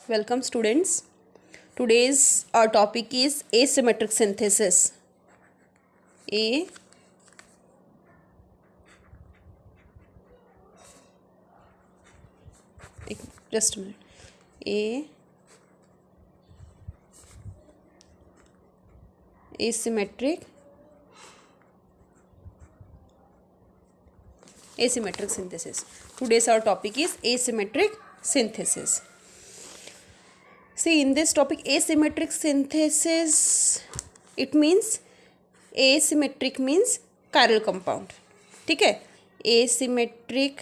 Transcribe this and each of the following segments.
Welcome students. Today's our topic is asymmetric synthesis. A just a minute. A asymmetric synthesis. Today's our topic is asymmetric synthesis. See, in this topic asymmetric synthesis, it means asymmetric means chiral compound. ठीक है, asymmetric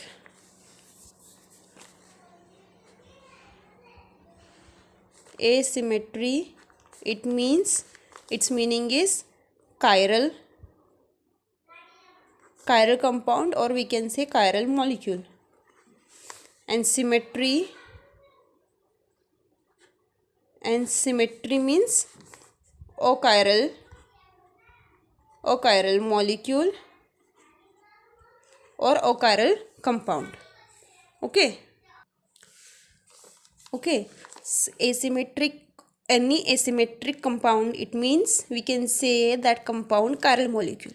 asymmetry, it means its meaning is chiral compound, or we can say chiral molecule. And symmetry means achiral molecule or achiral compound. Okay. Any asymmetric compound, it means we can say that compound chiral molecule.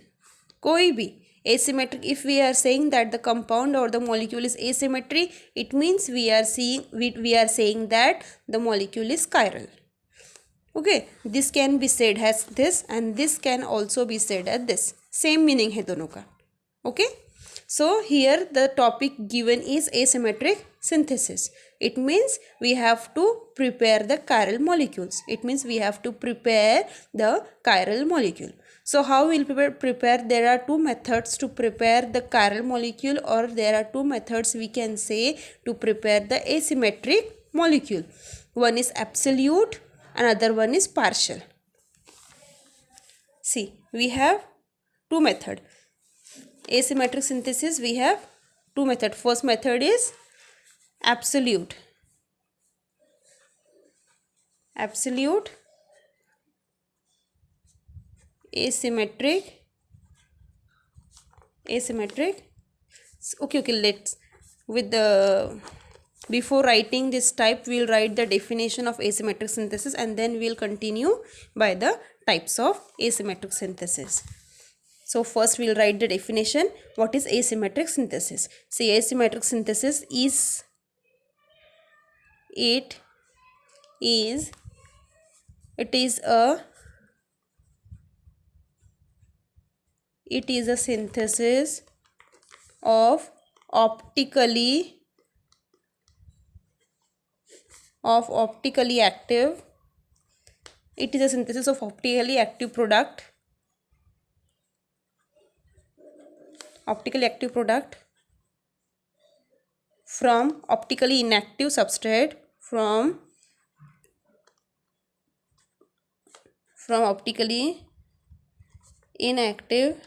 कोई भी asymmetric, if we are saying that the compound or the molecule is asymmetric, it means we are saying that the molecule is chiral. Okay, this can be said as this and this can also be said as this. Same meaning है दोनों का. Okay, so here the topic given is asymmetric synthesis. It means we have to prepare the chiral molecules. So how we'll prepare? There are two methods to prepare the chiral molecule, or there are two methods we can say to prepare the asymmetric molecule. One is absolute, another one is partial. See, we have two methods. Asymmetric synthesis, we have two methods. First method is absolute asymmetric. Okay, let's with the before writing this type, we'll write the definition of asymmetric synthesis and then we'll continue by the types of asymmetric synthesis. So first we'll write the definition. What is asymmetric synthesis? See, asymmetric synthesis is it is a synthesis of optically active. It is a synthesis of optically active product from optically inactive substrate from optically inactive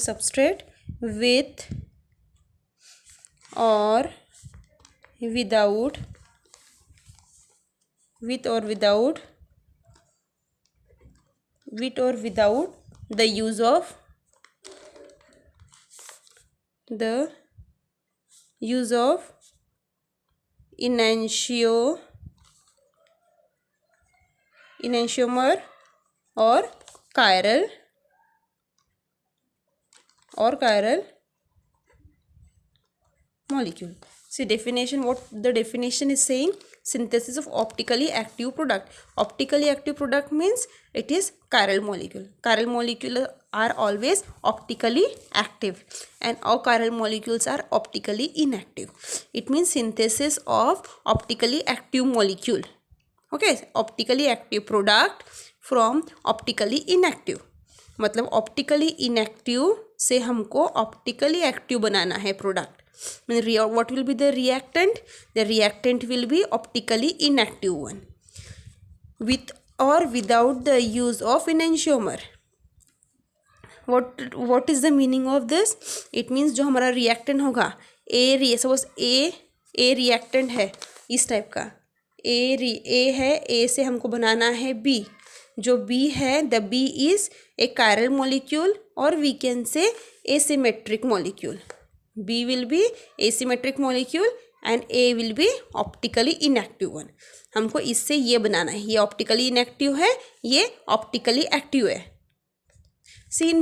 substrate with or without the use of enantiomer or chiral molecule. See, definition, what the definition is saying: synthesis of optically active product. Optically active product means it is chiral molecule. Chiral molecules are always optically active and all chiral molecules are optically inactive. It means synthesis of optically active molecule. Okay, optically active product from optically inactive. मतलब optically inactive से हमको optically active बनाना है product. What will be the reactant? The reactant will be optically inactive one with or without the use of enantiomer. What is the meaning of this? It means जो हमारा reactant होगा, suppose A reactant है इस type का, A है, A से हमको बनाना है B, जो B है, the B is a chiral molecule or we can say asymmetric molecule. B will be asymmetric molecule and A will be optically inactive one. हमको इससे ये बनाना है, ये optically inactive है, ये optically active है. See,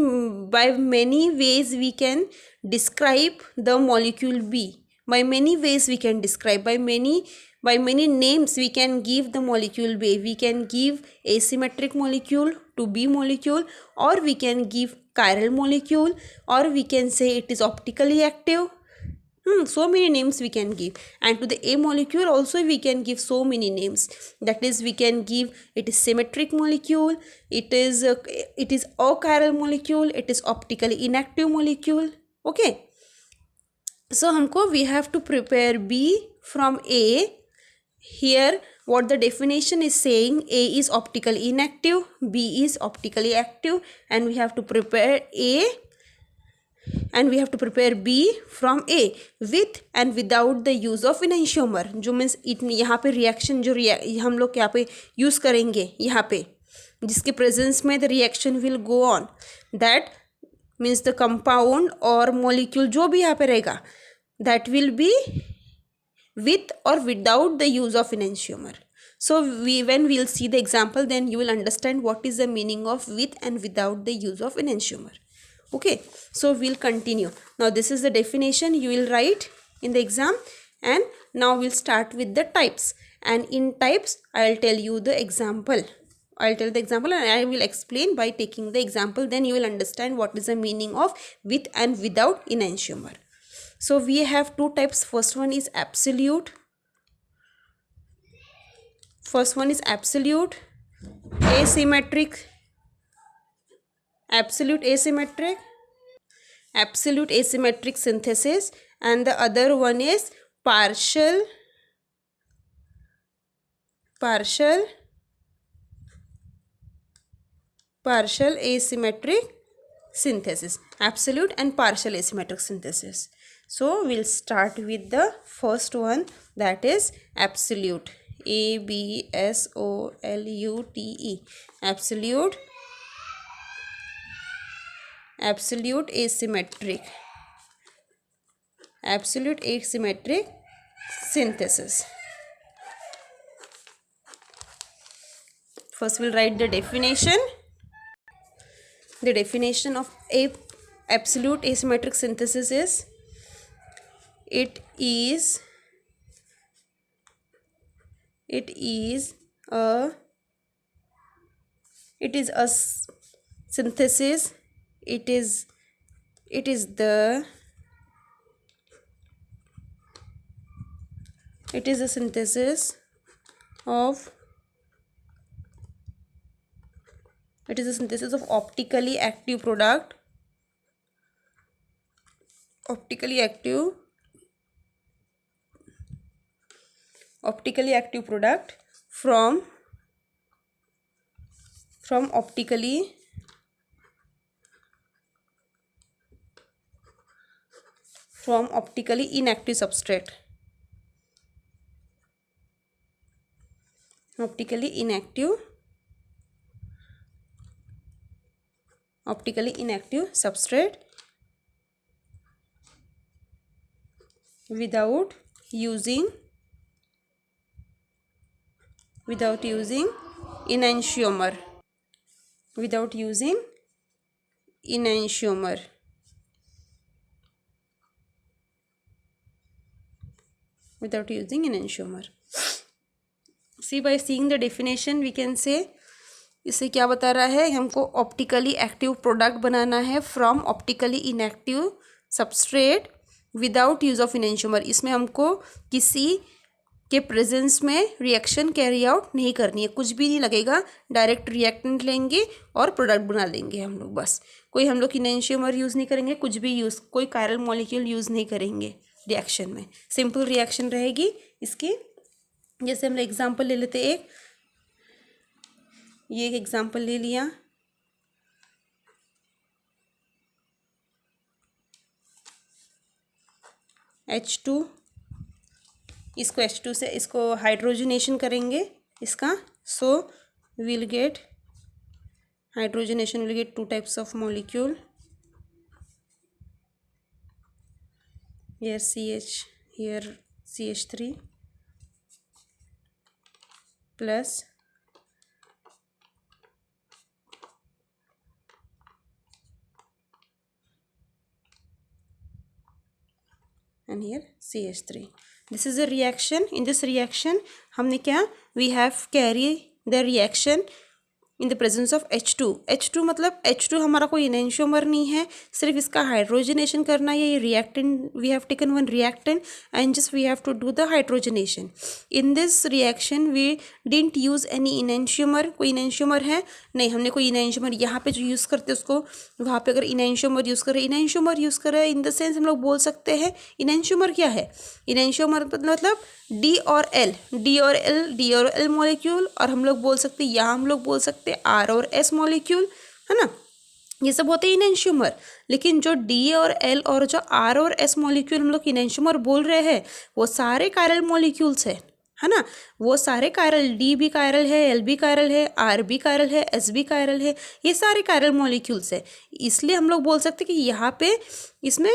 by many ways we can describe the molecule B. By many ways we can describe, by many names we can give the molecule B. We can give asymmetric molecule to B molecule, or we can give chiral molecule, or we can say it is optically active. So many names we can give, and to the A molecule also we can give so many names. That is, we can give it is symmetric molecule, it is achiral molecule, it is optically inactive molecule. Okay, so हमको we have to prepare B from A. Here what the definition is saying, A is optically inactive, B is optically active, and we have to prepare A and we have to prepare B from A with and without the use of enantiomer. जो means यहाँ पे reaction जो हम लोग यहाँ पे use करेंगे, यहाँ पे जिसके प्रेजेंस में the reaction will go on, that means the compound और मॉलिक्यूल जो भी यहाँ पे रहेगा, that will be with or without the use of enantiomer. So when we'll see the example, then you will understand what is the meaning of with and without the use of enantiomer. Okay, so we'll continue. Now this is the definition you will write in the exam, and now we'll start with the types, and in types I'll tell you the example. I'll tell the example and I will explain by taking the example, then you will understand what is the meaning of with and without enantiomer. So we have two types. First one is absolute. First one is absolute asymmetric. Absolute asymmetric synthesis, and the other one is partial asymmetric synthesis. Absolute and partial asymmetric synthesis. So we'll start with the first one, that is absolute. Absolute. Absolute asymmetric synthesis. First we'll write the definition. The definition of a absolute asymmetric synthesis is, it is a synthesis, it is a synthesis of optically active product, from optically inactive substrate. Optically inactive substrate without using enantiomer. See, by seeing the definition we can say, इससे क्या बता रहा है, हमको optically active product बनाना है from optically inactive substrate without use of enantiomer. इसमें हमको किसी के प्रेजेंस में रिएक्शन कैरी आउट नहीं करनी है, कुछ भी नहीं लगेगा, डायरेक्ट रिएक्टेंट लेंगे और प्रोडक्ट बना लेंगे हम लोग. बस कोई हम लोग इनेंशियोमर यूज़ नहीं करेंगे, कुछ भी कोई कायरल मॉलिक्यूल यूज़ नहीं करेंगे रिएक्शन में. सिंपल रिएक्शन रहेगी इसकी. जैसे हम लोग एग्जाम्पल ले लेते, ये एक एग्जाम्पल ले लिया. H2, इसको H2 से इसको हाइड्रोजनेशन करेंगे इसका. So will get hydrogenation will get two types of molecule. Here CH, here CH3 plus and here CH3. This is a reaction. In this reaction हमने क्या, we have carry the reaction in the presence of H2. H2 मतलब H2 हमारा कोई इनएंशियोमर नहीं है, सिर्फ इसका hydrogenation करना है. ये reactant, we have taken one reactant and just we have to do the hydrogenation. In this reaction we didn't use any enantiomer. कोई इनएंशियोमर है नहीं, हमने कोई इनएंशियोमर यहाँ पे जो यूज़ करते हैं उसको, वहाँ पे अगर इनएंशियोमर यूज़ करें, इनएंशियोमर यूज़ करें इन द सेंस हम लोग बोल सकते हैं इनएंशियोमर क्या है. इनएंशियोमर मतलब डी और एल मॉलिक्यूल, और हम लोग बोल सकते हैं, यहाँ हम लोग बोल सकते हैं आर और एस मॉलिक्यूल, है ना. ये सब होते हैं इनएंशियोमर. लेकिन जो डी और एल और जो आर और एस मॉलिक्यूल हम लोग इनएंशियोमर बोल रहे हैं वो सारे कायरल मॉलिक्यूल्स है ना. वो सारे कायरल, डी भी कायरल है, एल भी कायरल है, आर भी कायरल है, एस भी कायरल है, ये सारे कायरल मॉलिक्यूल्स है. इसलिए हम लोग बोल सकते हैं कि यहाँ पे इसमें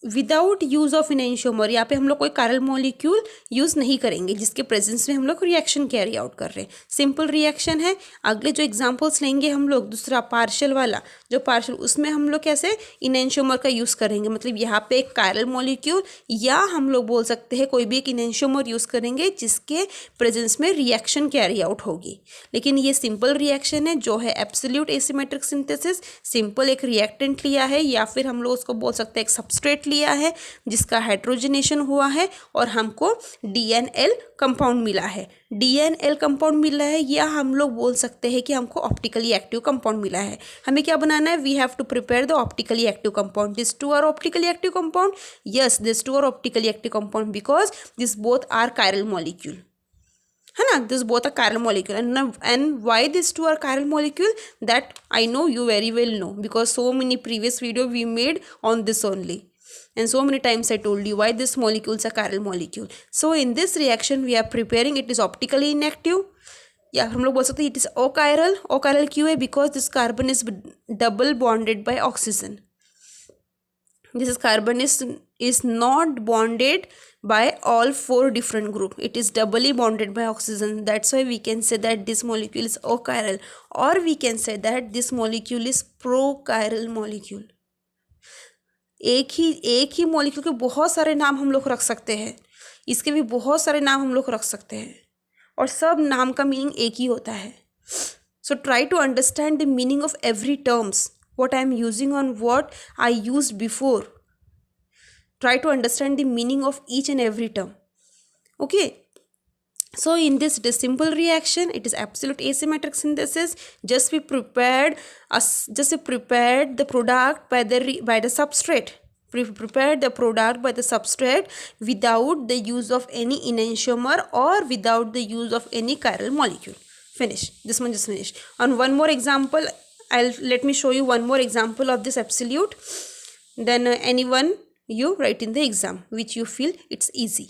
विदाउट यूज़ ऑफ इनएंशियोमर, यहाँ पे हम लोग कोई कायरल मॉलिक्यूल यूज़ नहीं करेंगे जिसके प्रेजेंस में हम लोग रिएक्शन कैरी आउट कर रहे हैं. सिंपल रिएक्शन है. अगले जो एग्जांपल्स लेंगे हम लोग, दूसरा पार्शियल वाला, जो पार्शियल उसमें हम लोग कैसे इनएंशियोमर का यूज़ करेंगे. मतलब यहाँ पे एक कायरल मॉलिक्यूल या हम लोग बोल सकते हैं कोई भी एक इनएंशियोमर यूज़ करेंगे जिसके प्रेजेंस में रिएक्शन कैरी आउट होगी. लेकिन ये सिंपल रिएक्शन है जो है एब्सोल्यूट एसिमेट्रिक सिंथेसिस. सिंपल एक रिएक्टेंट लिया है या फिर हम लोग उसको बोल सकते हैं एक सबस्ट्रेट लिया है जिसका हाइड्रोजनेशन हुआ है और हमको DNL कंपाउंड मिला है. DNL कंपाउंड मिला है या हम लोग बोल सकते हैं कि हमको ऑप्टिकली एक्टिव कंपाउंड मिला है. हमें क्या बनाना है, we have to prepare the optically active compound. This two are optically active compound. Yes, this two are optically active compound because this both are chiral molecule, है ना. This both are chiral molecule and why these two are chiral molecule, that I know you very well know because so many previous video we made on this only and so many times I told you why these molecules are chiral molecule. So in this reaction we are preparing, it is optically inactive या हम लोग बोल सकते हैं it is achiral. Achiral क्यों है, because this carbon is double bonded by oxygen. This carbon is not bonded by all four different group. It is doubly bonded by oxygen. That's why we can say that this molecule is achiral, or we can say that this molecule is prochiral molecule. एक ही molecule के बहुत सारे नाम हम लोग रख सकते हैं. इसके भी बहुत सारे नाम हम लोग रख सकते हैं और सब नाम का मीनिंग एक ही होता है. So try to understand the meaning of every terms. What I am using on what I used before. Try to understand the meaning of each and every term. Okay. So in this simple reaction, it is absolute asymmetric synthesis. Just we prepared the product by the substrate. We prepared the product by the substrate without the use of any enantiomer or without the use of any chiral molecule. Finish. This one just finished. On one more example, let me show you one more example of this absolute. Then anyone you write in the exam which you feel it's easy.